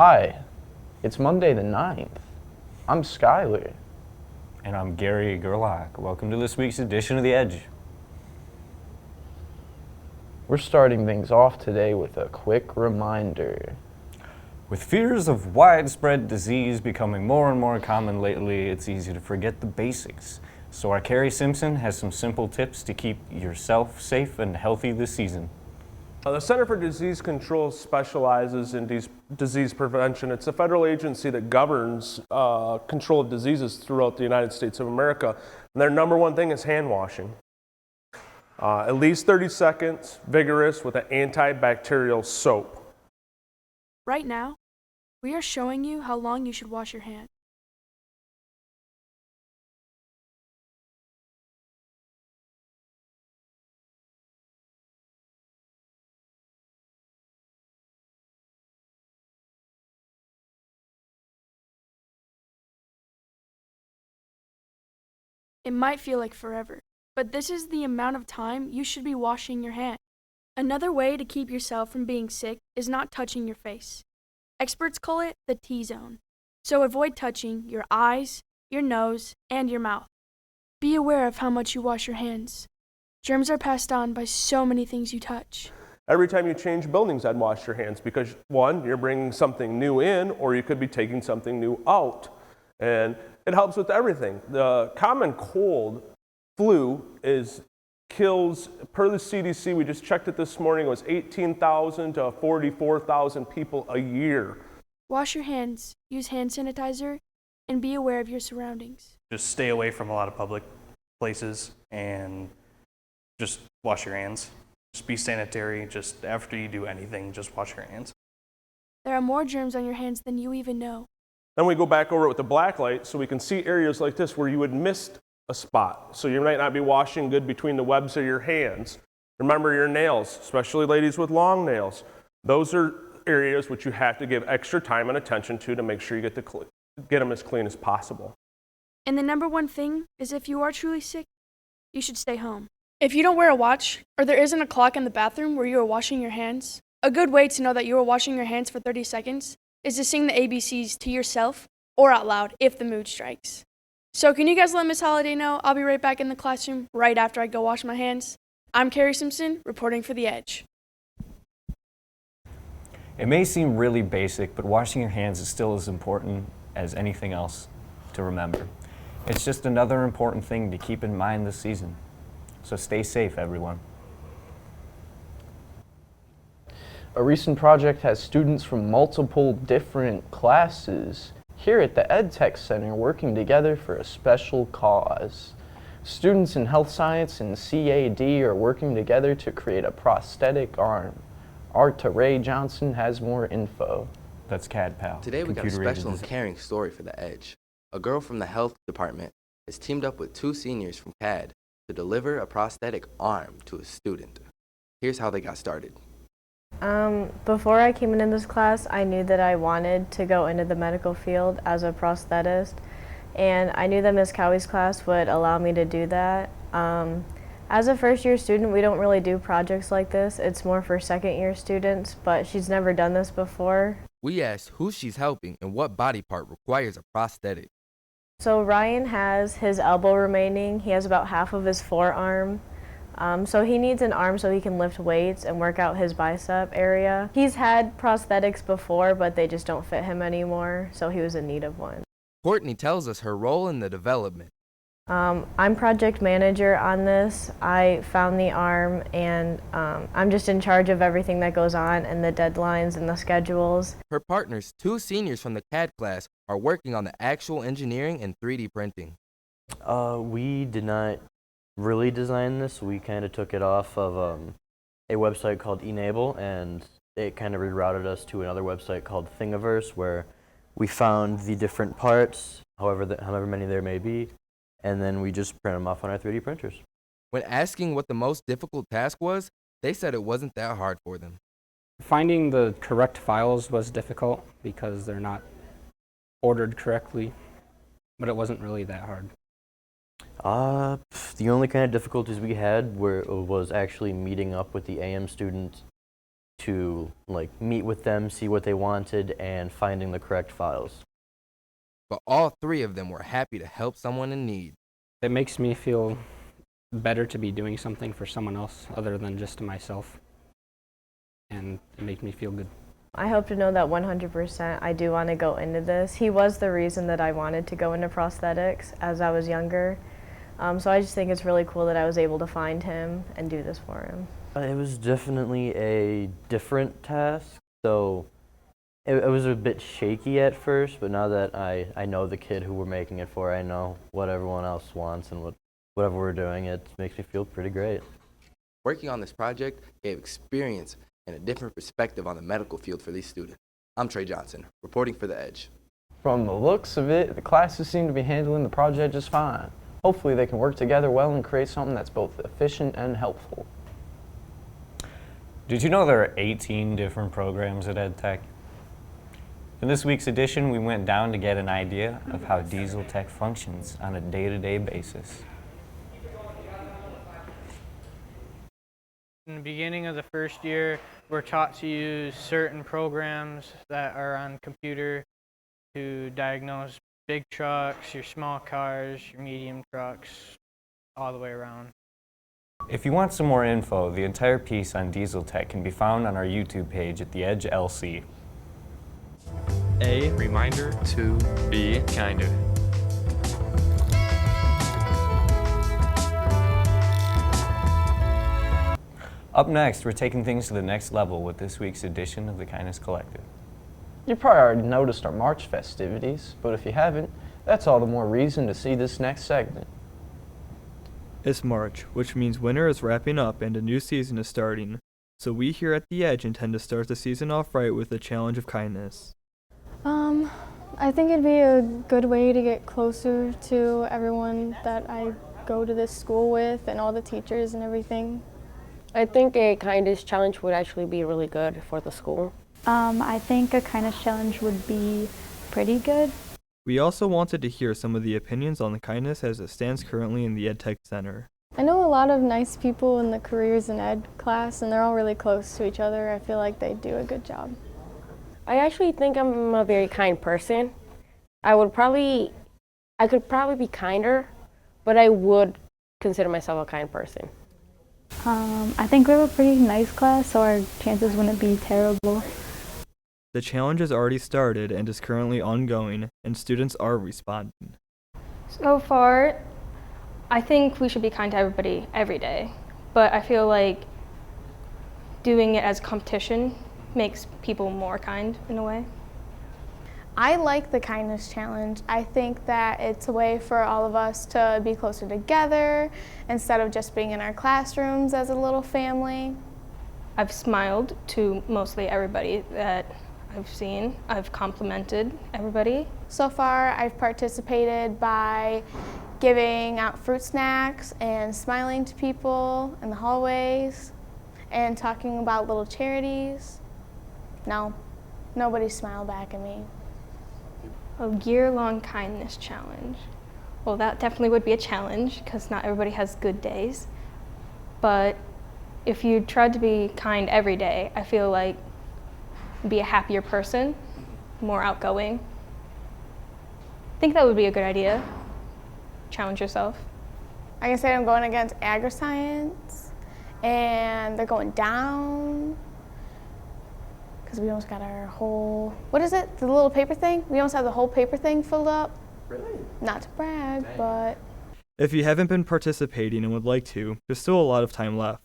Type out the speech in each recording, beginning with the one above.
Hi, it's Monday the 9th. I'm Skylar. And I'm Gary Gerlach. Welcome to this week's edition of The Edge. We're starting things off today with a quick reminder. With fears of widespread disease becoming more and more common lately, it's easy to forget the basics. So our Carrie Simpson has some simple tips to keep yourself safe and healthy this season. The Center for Disease Control specializes in disease prevention. It's a federal agency that governs control of diseases throughout the United States of America. And their number one thing is hand washing. At least 30 seconds, vigorous, with an antibacterial soap. Right now, we are showing you how long you should wash your hands. It might feel like forever, but this is the amount of time you should be washing your hands. Another way to keep yourself from being sick is not touching your face. Experts call it the T-zone. So avoid touching your eyes, your nose, and your mouth. Be aware of how much you wash your hands. Germs are passed on by so many things you touch. Every time you change buildings, I'd wash your hands because, one, you're bringing something new in, or you could be taking something new out. And it helps with everything. The common cold, flu, kills, per the CDC, we just checked it this morning, it was 18,000 to 44,000 people a year. Wash your hands, use hand sanitizer, and be aware of your surroundings. Just stay away from a lot of public places and just wash your hands. Just be sanitary. Just after you do anything, just wash your hands. There are more germs on your hands than you even know. Then we go back over it with the black light so we can see areas like this where you would miss a spot. So you might not be washing good between the webs of your hands. Remember your nails, especially ladies with long nails. Those are areas which you have to give extra time and attention to make sure you get them as clean as possible. And the number one thing is if you are truly sick, you should stay home. If you don't wear a watch, or there isn't a clock in the bathroom where you are washing your hands, a good way to know that you are washing your hands for 30 seconds is to sing the ABCs to yourself or out loud if the mood strikes. So can you guys let Miss Holliday know? I'll be right back in the classroom right after I go wash my hands. I'm Carrie Simpson, reporting for The Edge. It may seem really basic, but washing your hands is still as important as anything else to remember. It's just another important thing to keep in mind this season. So stay safe, everyone. A recent project has students from multiple different classes here at the EdTech Center working together for a special cause. Students in health science and CAD are working together to create a prosthetic arm. Arta Ray Johnson has more info. That's CAD Pal. Today we got a special and caring story for The Edge. A girl from the health department has teamed up with two seniors from CAD to deliver a prosthetic arm to a student. Here's how they got started. Before I came into this class, I knew that I wanted to go into the medical field as a prosthetist, and I knew that Ms. Cowie's class would allow me to do that. As a first-year student, we don't really do projects like this. It's more for second-year students, but she's never done this before. We asked who she's helping and what body part requires a prosthetic. So Ryan has his elbow remaining. He has about half of his forearm. So he needs an arm so he can lift weights and work out his bicep area. He's had prosthetics before, but they just don't fit him anymore, so he was in need of one. Courtney tells us her role in the development. I'm project manager on this. I found the arm, and I'm just in charge of everything that goes on and the deadlines and the schedules. Her partners, two seniors from the CAD class, are working on the actual engineering and 3D printing. We did not really design this. We kind of took it off of a website called Enable, and it kind of rerouted us to another website called Thingiverse, where we found the different parts, however many there may be, and then we just print them off on our 3D printers. When asking what the most difficult task was, they said it wasn't that hard for them. Finding the correct files was difficult because they're not ordered correctly, but it wasn't really that hard. The only kind of difficulties we had was actually meeting up with the AM student to like meet with them, see what they wanted, and finding the correct files. But all three of them were happy to help someone in need. It makes me feel better to be doing something for someone else other than just to myself. And it makes me feel good. I hope to know that 100% I do want to go into this. He was the reason that I wanted to go into prosthetics as I was younger. So I just think it's really cool that I was able to find him and do this for him. It was definitely a different task, so it was a bit shaky at first, but now that I know the kid who we're making it for, I know what everyone else wants and whatever we're doing, it makes me feel pretty great. Working on this project gave experience and a different perspective on the medical field for these students. I'm Trey Johnson, reporting for The Edge. From the looks of it, the classes seem to be handling the project just fine. Hopefully they can work together well and create something that's both efficient and helpful. Did you know there are 18 different programs at EdTech? In this week's edition, we went down to get an idea of how Diesel Tech functions on a day-to-day basis. In the beginning of the first year, we're taught to use certain programs that are on computer to diagnose big trucks, your small cars, your medium trucks, all the way around. If you want some more info, the entire piece on Diesel Tech can be found on our YouTube page at The Edge LC. A reminder to be kinder. Up next, we're taking things to the next level with this week's edition of the Kindness Collective. You probably already noticed our March festivities, but if you haven't, that's all the more reason to see this next segment. It's March, which means winter is wrapping up and a new season is starting. So we here at The Edge intend to start the season off right with a challenge of kindness. I think it'd be a good way to get closer to everyone that I go to this school with and all the teachers and everything. I think a kindness challenge would actually be really good for the school. I think a kindness challenge would be pretty good. We also wanted to hear some of the opinions on the kindness as it stands currently in the EdTech Center. I know a lot of nice people in the careers in ed class, and they're all really close to each other. I feel like they do a good job. I actually think I'm a very kind person. I could probably be kinder, but I would consider myself a kind person. I think we have a pretty nice class, so our chances wouldn't be terrible. The challenge has already started and is currently ongoing, and students are responding. So far, I think we should be kind to everybody every day, but I feel like doing it as competition makes people more kind in a way. I like the kindness challenge. I think that it's a way for all of us to be closer together instead of just being in our classrooms as a little family. I've smiled to mostly everybody that I've seen. I've complimented everybody. So far, I've participated by giving out fruit snacks and smiling to people in the hallways and talking about little charities. No, nobody smiled back at me. A year-long kindness challenge. Well, that definitely would be a challenge because not everybody has good days. But if you tried to be kind every day, I feel like you'd be a happier person, more outgoing. I think that would be a good idea. Challenge yourself. Like I said, I'm going against agriscience, and they're going down because we almost got our whole, what is it, the little paper thing? We almost have the whole paper thing filled up. Really? Not to brag, but. If you haven't been participating and would like to, there's still a lot of time left.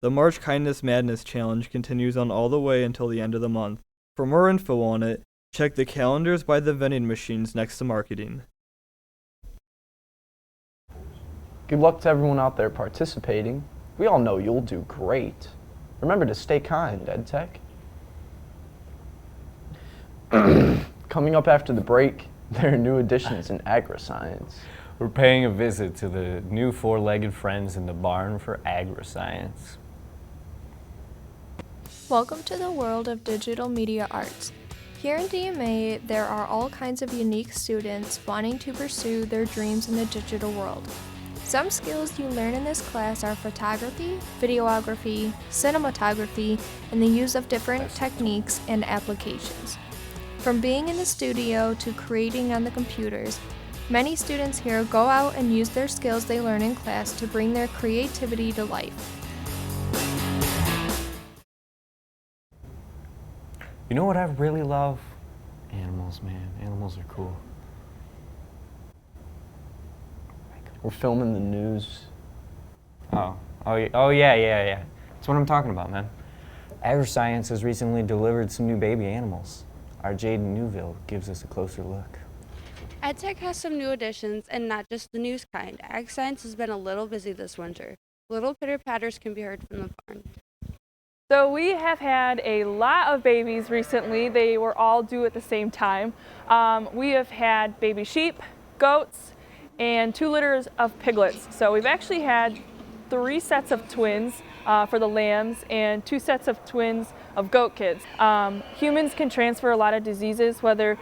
The March Kindness Madness Challenge continues on all the way until the end of the month. For more info on it, check the calendars by the vending machines next to marketing. Good luck to everyone out there participating. We all know you'll do great. Remember to stay kind, EdTech. Coming up after the break, there are new additions in agriscience. We're paying a visit to the new four-legged friends in the barn for agriscience. Welcome to the world of digital media arts. Here in DMA, there are all kinds of unique students wanting to pursue their dreams in the digital world. Some skills you learn in this class are photography, videography, cinematography, and the use of different techniques and applications. From being in the studio to creating on the computers, many students here go out and use their skills they learn in class to bring their creativity to life. You know what I really love? Animals, man. Animals are cool. We're filming the news. Oh, yeah. That's what I'm talking about, man. Agriscience has recently delivered some new baby animals. Our Jaden Newville gives us a closer look. EdTech has some new additions, and not just the news kind. Agriscience has been a little busy this winter. Little pitter-patters can be heard from the barn. So we have had a lot of babies recently. They were all due at the same time. We have had baby sheep, goats, and 2 litters of piglets. So we've actually had 3 sets of twins for the lambs and 2 sets of twins of goat kids. Humans can transfer a lot of diseases, whether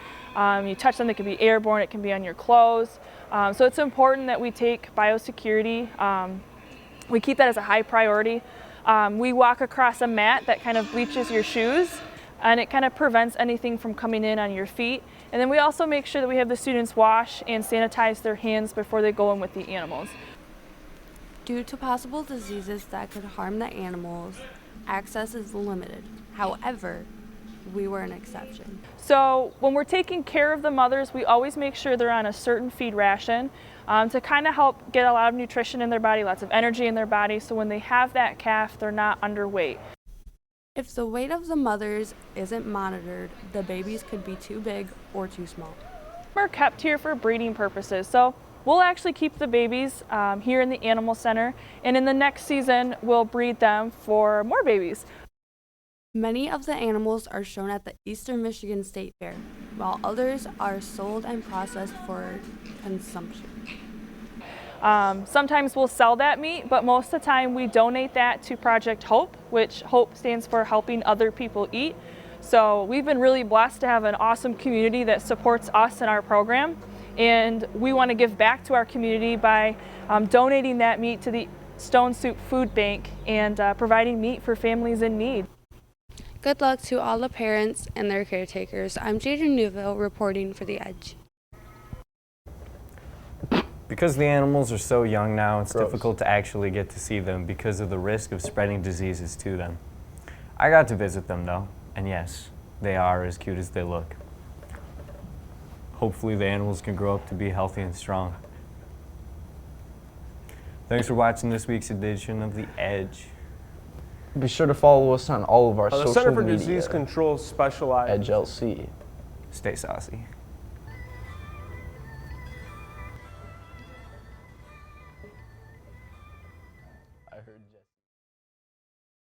you touch them, it can be airborne, it can be on your clothes. So it's important that we take biosecurity. We keep that as a high priority. We walk across a mat that kind of bleaches your shoes, and it kind of prevents anything from coming in on your feet. And then we also make sure that we have the students wash and sanitize their hands before they go in with the animals. Due to possible diseases that could harm the animals, access is limited. However, we were an exception. So when we're taking care of the mothers, we always make sure they're on a certain feed ration to kind of help get a lot of nutrition in their body, lots of energy in their body, so when they have that calf, they're not underweight. If the weight of the mothers isn't monitored, the babies could be too big or too small. We're kept here for breeding purposes, so we'll actually keep the babies here in the animal center, and in the next season we'll breed them for more babies. Many of the animals are shown at the Eastern Michigan State Fair, while others are sold and processed for consumption. Sometimes we'll sell that meat, but most of the time we donate that to Project Hope, which Hope stands for Helping Other People Eat. So we've been really blessed to have an awesome community that supports us and our program, and we want to give back to our community by donating that meat to the Stone Soup Food Bank and providing meat for families in need. Good luck to all the parents and their caretakers. I'm Jaden Newville reporting for The Edge. Because the animals are so young now, it's Gross. difficult to actually get to see them because of the risk of spreading diseases to them. I got to visit them though, and yes, they are as cute as they look. Hopefully the animals can grow up to be healthy and strong. Thanks for watching this week's edition of The Edge. Be sure to follow us on all of our The social Center for media. Disease Control specializes. Edge LC. Stay saucy. I heard